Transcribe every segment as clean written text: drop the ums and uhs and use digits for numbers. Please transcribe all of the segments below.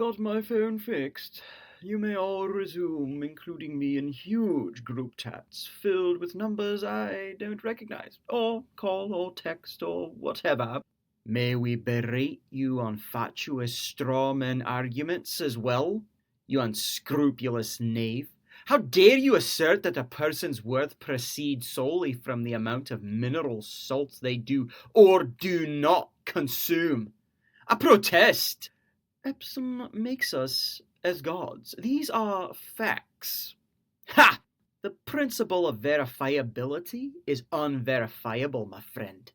got my phone fixed. You may all resume, including me in huge group chats filled with numbers I don't recognize, or call, or text, or whatever. May we berate you on fatuous strawman arguments as well, you unscrupulous knave? How dare you assert that a person's worth proceeds solely from the amount of mineral salts they do or do not consume? I protest! Epsom makes us as gods. These are facts. Ha! The principle of verifiability is unverifiable, my friend.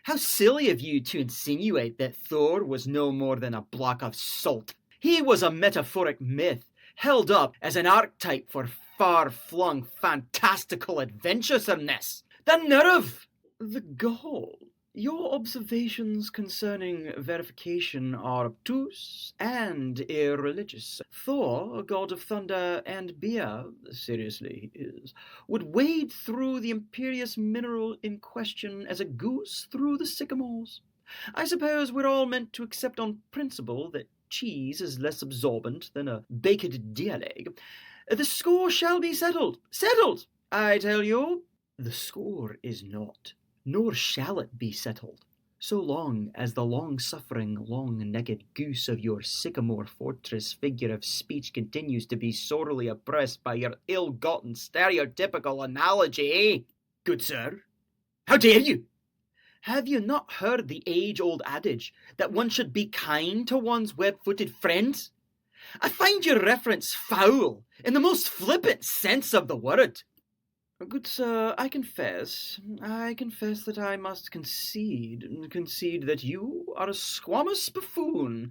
How silly of you to insinuate that Thor was no more than a block of salt. He was a metaphoric myth, held up as an archetype for far-flung fantastical adventuresomeness. The nerve! The gall! Your observations concerning verification are obtuse and irreligious. Thor, god of thunder and beer, seriously is, would wade through the imperious mineral in question as a goose through the sycamores. I suppose we're all meant to accept on principle that cheese is less absorbent than a baked deer leg. The score shall be settled. Settled, I tell you. The score is not, nor shall it be settled, so long as the long-suffering, long-necked goose of your sycamore fortress figure of speech continues to be sorely oppressed by your ill-gotten stereotypical analogy, eh? Good sir, how dare you? Have you not heard the age-old adage that one should be kind to one's web-footed friends? I find your reference foul in the most flippant sense of the word. Good sir, I confess that I must concede that you are a squamous buffoon.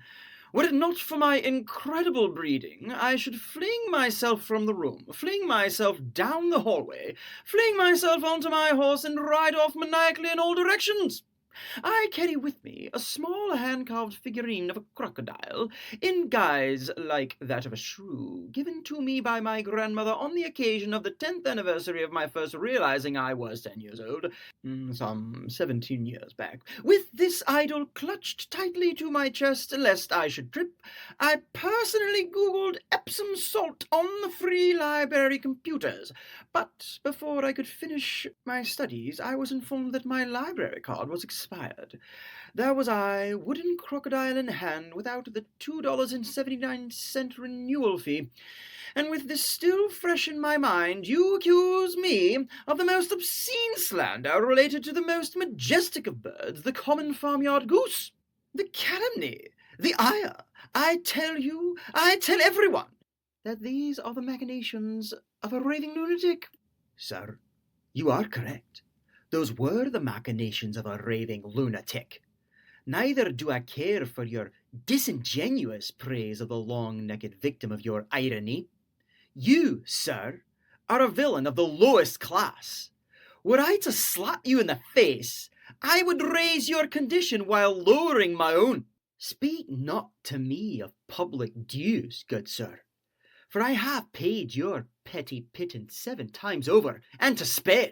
Were it not for my incredible breeding, I should fling myself from the room, fling myself down the hallway, fling myself onto my horse and ride off maniacally in all directions. I carry with me a small hand-carved figurine of a crocodile, in guise like that of a shrew, given to me by my grandmother on the occasion of the 10th anniversary of my first realizing I was 10 years old, some 17 years back. With this idol clutched tightly to my chest, lest I should trip, I personally Googled Epsom salt on the free library computers. But before I could finish my studies, I was informed that my library card was expired. There was I, wooden crocodile in hand, without the $2.79 renewal fee. And with this still fresh in my mind, you accuse me of the most obscene slander related to the most majestic of birds, the common farmyard goose. The calumny, the ire. I tell everyone that these are the machinations of a raving lunatic. Sir, you are correct. Those were the machinations of a raving lunatic. Neither do I care for your disingenuous praise of the long-necked victim of your irony. You, sir, are a villain of the lowest class. Were I to slap you in the face, I would raise your condition while lowering my own. Speak not to me of public dues, good sir, for I have paid your petty pittance 7 times over, and to spare.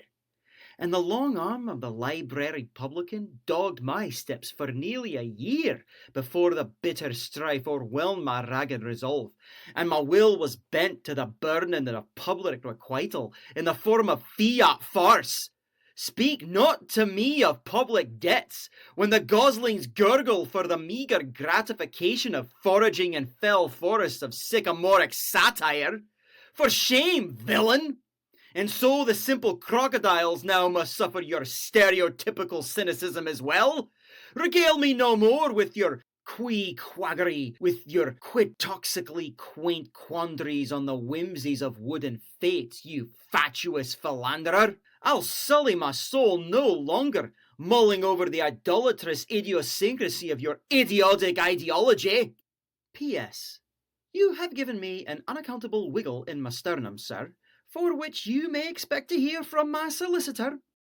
And the long arm of the library publican dogged my steps for nearly a year before the bitter strife o'erwhelmed my ragged resolve, and my will was bent to the burning of a public requital in the form of fiat farce. Speak not to me of public debts, when the goslings gurgle for the meagre gratification of foraging in fell forests of sycamoric satire. For shame, villain! And so the simple crocodiles now must suffer your stereotypical cynicism as well. Regale me no more with your quaggery, with your quid-toxically quaint quandaries on the whimsies of wooden fates, you fatuous philanderer. I'll sully my soul no longer, mulling over the idolatrous idiosyncrasy of your idiotic ideology. P.S. You have given me an unaccountable wiggle in my sternum, sir, for which you may expect to hear from my solicitor.